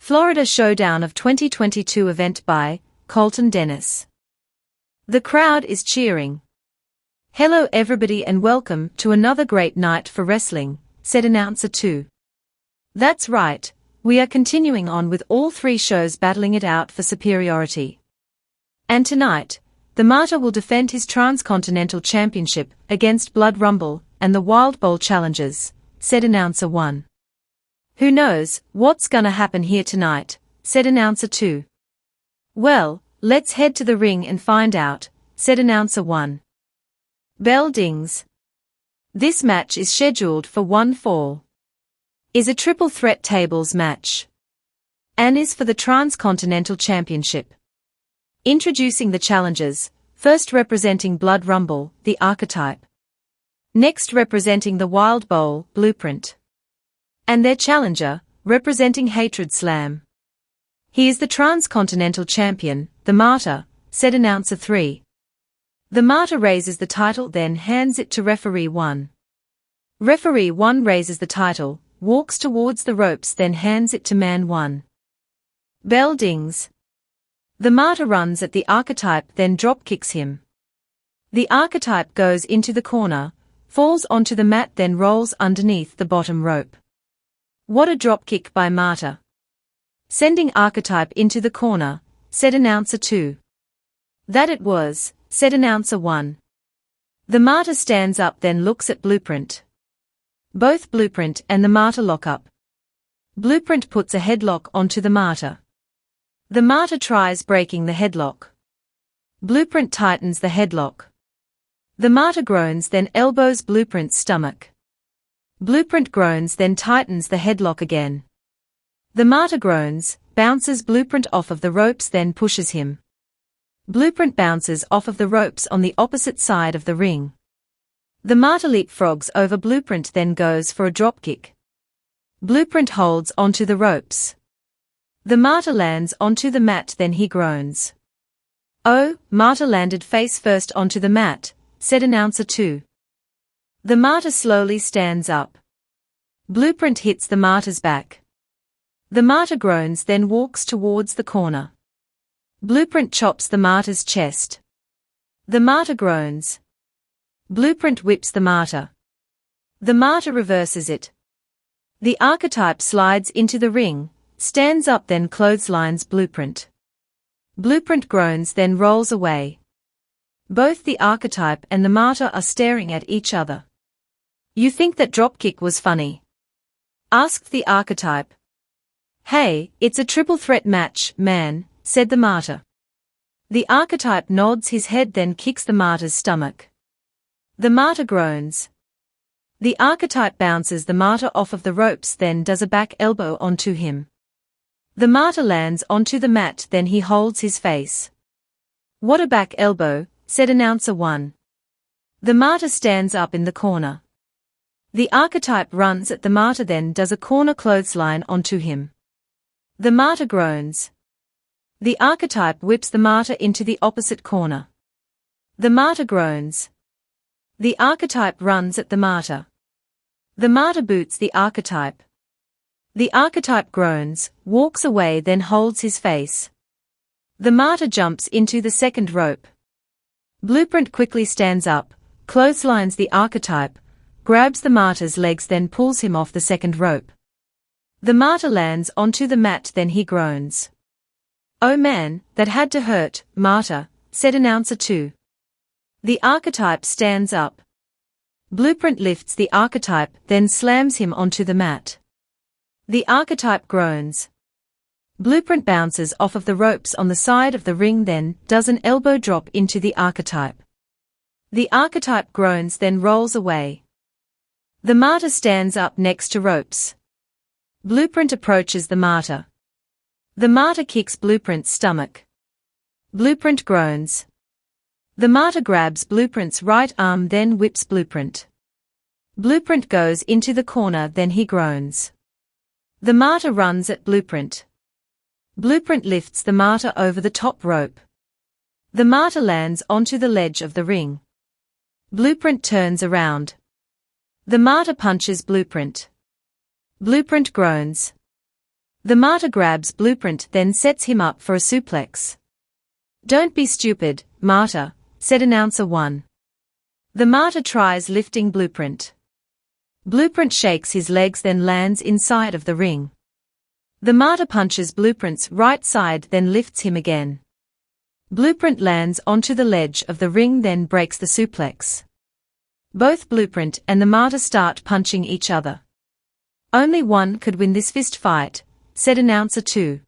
Florida Showdown of 2022 event by Colton. The crowd is cheering. "Hello everybody and welcome to another great night for wrestling," said announcer 2. "That's right, we are continuing on with all three shows battling it out for superiority. And tonight, the Martyr will defend his Transcontinental Championship against Blood Rumble and the Wild Bowl challengers," said announcer 1. "Who knows what's gonna happen here tonight," said announcer 2. "Well, let's head to the ring and find out," said announcer 1. Bell dings. This match is scheduled for 1 fall. Is a triple threat tables match. And is for the Transcontinental Championship. Introducing the challengers, first representing Blood Rumble, the Archetype. Next representing the Wild Bowl, Blueprint. And their challenger, representing Hatred Slam. "He is the Transcontinental Champion, the Martyr," said announcer 3. The Martyr raises the title then hands it to referee 1. Referee 1 raises the title, walks towards the ropes then hands it to man 1. Bell dings. The Martyr runs at the Archetype then drop kicks him. The Archetype goes into the corner, falls onto the mat then rolls underneath the bottom rope. "What a dropkick by Martyr. Sending Archetype into the corner," said announcer 2. "That it was," said announcer 1. The Martyr stands up then looks at Blueprint. Both Blueprint and the Martyr lock up. Blueprint puts a headlock onto the Martyr. The Martyr tries breaking the headlock. Blueprint tightens the headlock. The Martyr groans then elbows Blueprint's stomach. Blueprint groans then tightens the headlock again. The Martyr groans, bounces Blueprint off of the ropes then pushes him. Blueprint bounces off of the ropes on the opposite side of the ring. The Martyr leapfrogs over Blueprint then goes for a dropkick. Blueprint holds onto the ropes. The Martyr lands onto the mat then he groans. "Oh, Martyr landed face first onto the mat," said announcer 2. The Martyr slowly stands up. Blueprint hits the Martyr's back. The Martyr groans then walks towards the corner. Blueprint chops the Martyr's chest. The Martyr groans. Blueprint whips the Martyr. The Martyr reverses it. The Archetype slides into the ring, stands up then clotheslines Blueprint. Blueprint groans then rolls away. Both the Archetype and the Martyr are staring at each other. "You think that dropkick was funny?" asked the Archetype. "Hey, it's a triple threat match, man," said the Martyr. The Archetype nods his head then kicks the Martyr's stomach. The Martyr groans. The Archetype bounces the Martyr off of the ropes then does a back elbow onto him. The Martyr lands onto the mat then he holds his face. "What a back elbow," said announcer 1. The Martyr stands up in the corner. The Archetype runs at the Martyr then does a corner clothesline onto him. The Martyr groans. The Archetype whips the Martyr into the opposite corner. The Martyr groans. The Archetype runs at the Martyr. The Martyr boots the Archetype. The Archetype groans, walks away then holds his face. The Martyr jumps into the second rope. Blueprint quickly stands up, clotheslines the Archetype, grabs the Martyr's legs then pulls him off the second rope. The Martyr lands onto the mat then he groans. "Oh man, that had to hurt, Martyr," said announcer 2. The Archetype stands up. Blueprint lifts the Archetype then slams him onto the mat. The Archetype groans. Blueprint bounces off of the ropes on the side of the ring then does an elbow drop into the Archetype. The Archetype groans then rolls away. The Martyr stands up next to ropes. Blueprint approaches the Martyr. The Martyr kicks Blueprint's stomach. Blueprint groans. The Martyr grabs Blueprint's right arm then whips Blueprint. Blueprint goes into the corner then he groans. The Martyr runs at Blueprint. Blueprint lifts the Martyr over the top rope. The Martyr lands onto the ledge of the ring. Blueprint turns around. The Martyr punches Blueprint. Blueprint groans. The martyr grabs Blueprint then sets him up for a suplex. "Don't be stupid, martyr," said announcer 1. The martyr tries lifting Blueprint. Blueprint shakes his legs then lands inside of the ring. The martyr punches Blueprint's right side then lifts him again. Blueprint lands onto the ledge of the ring then breaks the suplex. Both Blueprint and the martyr start punching each other. "Only one could win this fist fight," said announcer 2.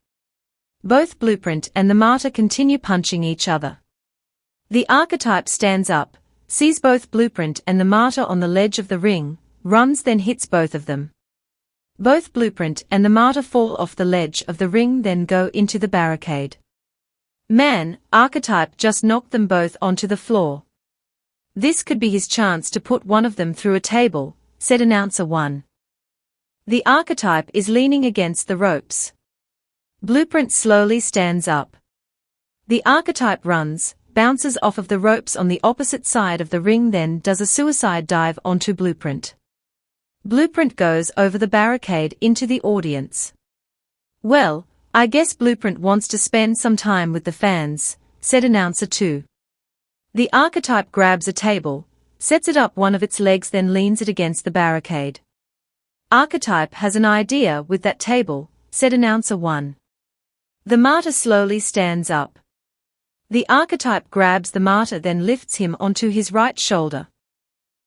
Both Blueprint and the martyr continue punching each other. The archetype stands up, sees both Blueprint and the martyr on the ledge of the ring, runs then hits both of them. Both Blueprint and the martyr fall off the ledge of the ring then go into the barricade. "Man, archetype just knocked them both onto the floor. This could be his chance to put one of them through a table," said announcer 1. The archetype is leaning against the ropes. Blueprint slowly stands up. The archetype runs, bounces off of the ropes on the opposite side of the ring then does a suicide dive onto Blueprint. Blueprint goes over the barricade into the audience. "Well, I guess Blueprint wants to spend some time with the fans," said announcer 2. The archetype grabs a table, sets it up one of its legs then leans it against the barricade. "Archetype has an idea with that table," said announcer 1. The martyr slowly stands up. The archetype grabs the martyr then lifts him onto his right shoulder.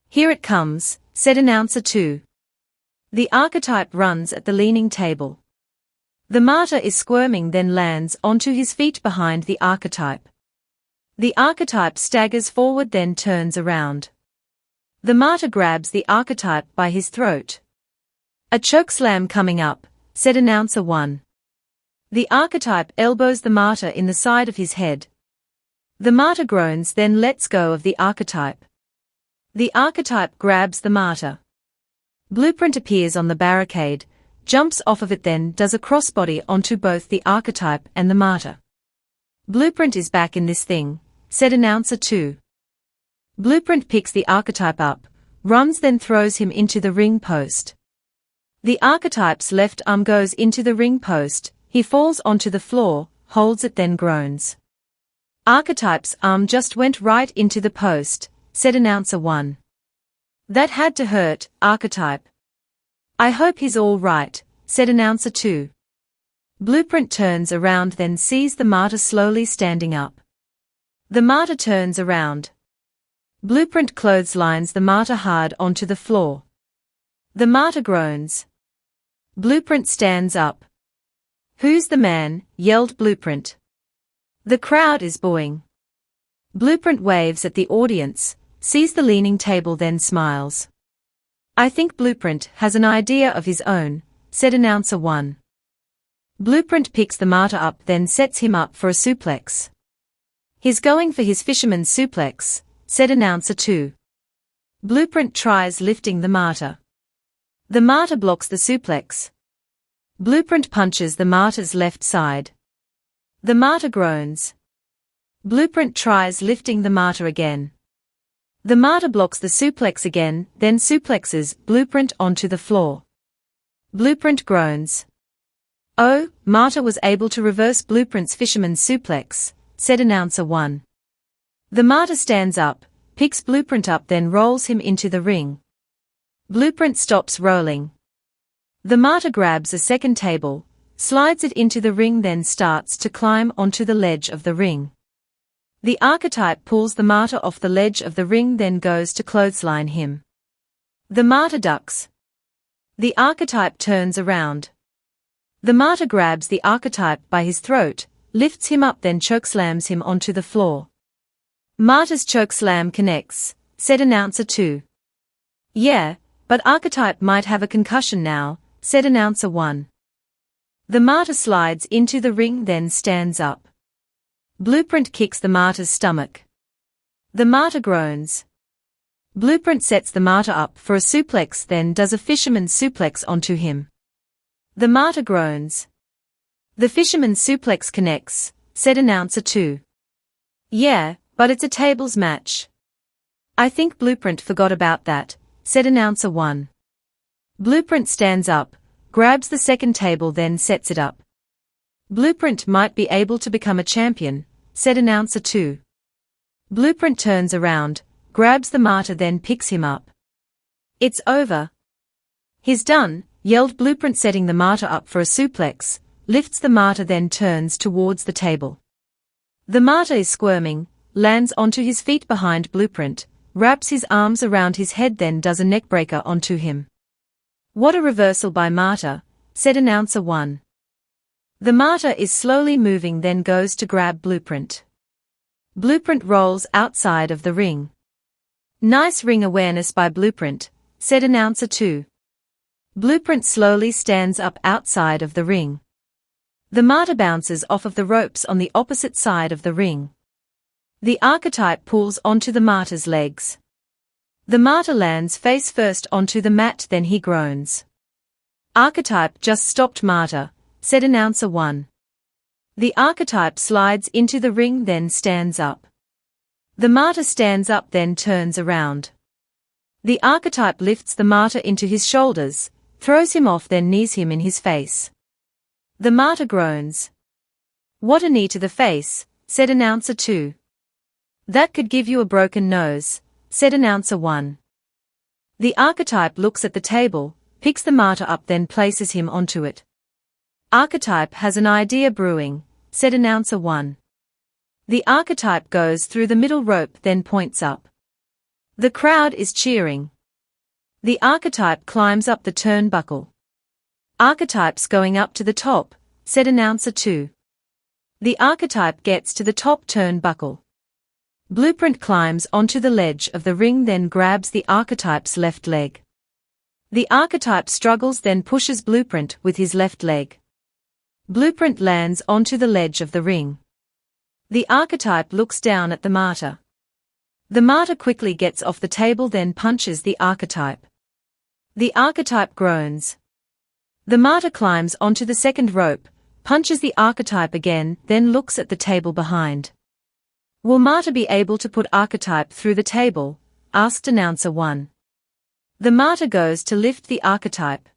"Here it comes," said announcer 2. The archetype runs at the leaning table. The martyr is squirming then lands onto his feet behind the archetype. The archetype staggers forward then turns around. The martyr grabs the archetype by his throat. "A chokeslam coming up," said announcer 1. The archetype elbows the martyr in the side of his head. The martyr groans then lets go of the archetype. The archetype grabs the martyr. Blueprint appears on the barricade, jumps off of it then does a crossbody onto both the archetype and the martyr. "Blueprint is back in this thing," said announcer 2. Blueprint picks the archetype up, runs then throws him into the ring post. The archetype's left arm goes into the ring post, he falls onto the floor, holds it then groans. "Archetype's arm just went right into the post," said announcer 1. "That had to hurt, archetype." "I hope he's all right," said announcer 2. Blueprint turns around then sees the martyr slowly standing up. The martyr turns around. Blueprint clotheslines the martyr hard onto the floor. The martyr groans. Blueprint stands up. "Who's the man?" yelled Blueprint. The crowd is booing. Blueprint waves at the audience, sees the leaning table then smiles. "I think Blueprint has an idea of his own," said announcer 1. Blueprint picks the martyr up then sets him up for a suplex. "He's going for his fisherman's suplex," said announcer 2. Blueprint tries lifting the martyr. The martyr blocks the suplex. Blueprint punches the martyr's left side. The martyr groans. Blueprint tries lifting the martyr again. The martyr blocks the suplex again, then suplexes Blueprint onto the floor. Blueprint groans. "Oh, martyr was able to reverse Blueprint's fisherman's suplex," said announcer 1. The martyr stands up, picks Blueprint up then rolls him into the ring. Blueprint stops rolling. The martyr grabs a second table, slides it into the ring then starts to climb onto the ledge of the ring. The archetype pulls the martyr off the ledge of the ring then goes to clothesline him. The martyr ducks. The archetype turns around. The martyr grabs the archetype by his throat, lifts him up then chokeslams him onto the floor. "Martyr's chokeslam connects," said announcer 2. "Yeah, but archetype might have a concussion now," said announcer 1. The martyr slides into the ring then stands up. Blueprint kicks the martyr's stomach. The martyr groans. Blueprint sets the martyr up for a suplex then does a fisherman's suplex onto him. The martyr groans. "The fisherman's suplex connects," said announcer 2. "Yeah, but it's a tables match." "I think Blueprint forgot about that," said announcer 1. Blueprint stands up, grabs the second table then sets it up. Blueprint might be able to become a champion, said announcer 2. Blueprint turns around, grabs the martyr then picks him up. It's over. He's done, yelled Blueprint setting the martyr up for a suplex, lifts the martyr then turns towards the table. The martyr is squirming, lands onto his feet behind Blueprint, wraps his arms around his head then does a neckbreaker onto him. What a reversal by martyr, said announcer 1. The martyr is slowly moving then goes to grab Blueprint. Blueprint rolls outside of the ring. Nice ring awareness by Blueprint, said announcer 2. Blueprint slowly stands up outside of the ring. The martyr bounces off of the ropes on the opposite side of the ring. The archetype pulls onto the martyr's legs. The martyr lands face first onto the mat then he groans. Archetype just stopped martyr, said announcer 1. The archetype slides into the ring then stands up. The martyr stands up then turns around. The archetype lifts the martyr into his shoulders, throws him off then knees him in his face. The martyr groans. What a knee to the face, said announcer 2. That could give you a broken nose, said announcer 1. The archetype looks at the table, picks the martyr up then places him onto it. Archetype has an idea brewing, said announcer 1. The archetype goes through the middle rope then points up. The crowd is cheering. The archetype climbs up the turnbuckle. Archetype's going up to the top, said announcer 2. The archetype gets to the top turnbuckle. Blueprint climbs onto the ledge of the ring then grabs the archetype's left leg. The archetype struggles then pushes Blueprint with his left leg. Blueprint lands onto the ledge of the ring. The archetype looks down at the martyr. The martyr quickly gets off the table then punches the archetype. The archetype groans. The martyr climbs onto the second rope, punches the archetype again, then looks at the table behind. Will martyr be able to put archetype through the table? Asked announcer 1. The martyr goes to lift the archetype.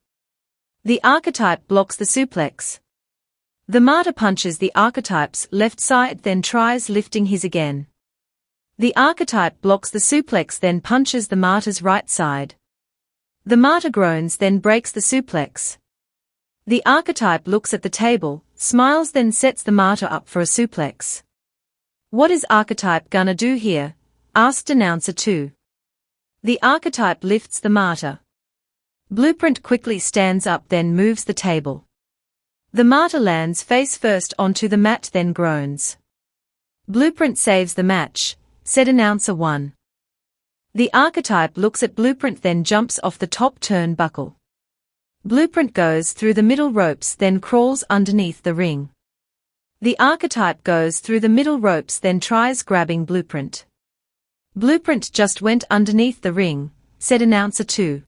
The archetype blocks the suplex. The martyr punches the archetype's left side then tries lifting his again. The archetype blocks the suplex then punches the martyr's right side. The martyr groans then breaks the suplex. The archetype looks at the table, smiles then sets the martyr up for a suplex. What is archetype gonna do here? Asked announcer 2. The archetype lifts the martyr. Blueprint quickly stands up then moves the table. The martyr lands face first onto the mat then groans. Blueprint saves the match, said announcer 1. The archetype looks at Blueprint then jumps off the top turnbuckle. Blueprint goes through the middle ropes then crawls underneath the ring. The archetype goes through the middle ropes then tries grabbing Blueprint. Blueprint just went underneath the ring, said announcer 2.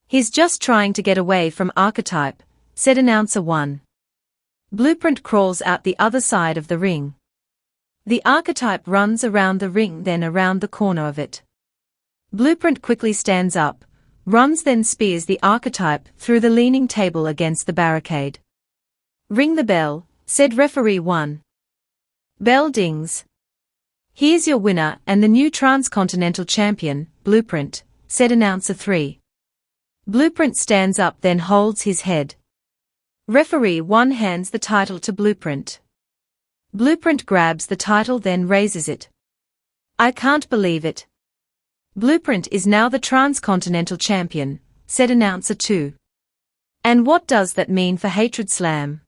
He's just trying to get away from archetype, said announcer 1. Blueprint crawls out the other side of the ring. The archetype runs around the ring then around the corner of it. Blueprint quickly stands up, runs then spears the archetype through the leaning table against the barricade. Ring the bell, said referee 1. Bell dings. Here's your winner and the new transcontinental champion, Blueprint, said announcer 3. Blueprint stands up then holds his head. Referee 1 hands the title to Blueprint. Blueprint grabs the title then raises it. I can't believe it. Blueprint is now the transcontinental champion, said announcer 2. And what does that mean for Hatred Slam?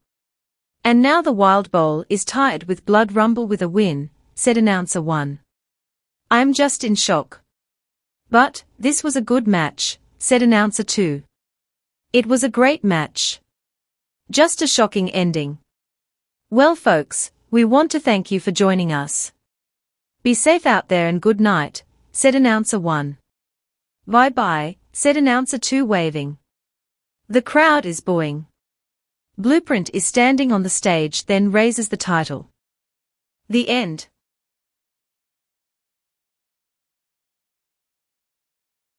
And now the Wild Bowl is tied with Blood Rumble with a win, said announcer 1. I'm just in shock. But, this was a good match, said announcer 2. It was a great match. Just a shocking ending. Well folks, we want to thank you for joining us. Be safe out there and good night, said announcer 1. Bye bye, said announcer 2 waving. The crowd is booing. Blueprint is standing on the stage then raises the title. The end.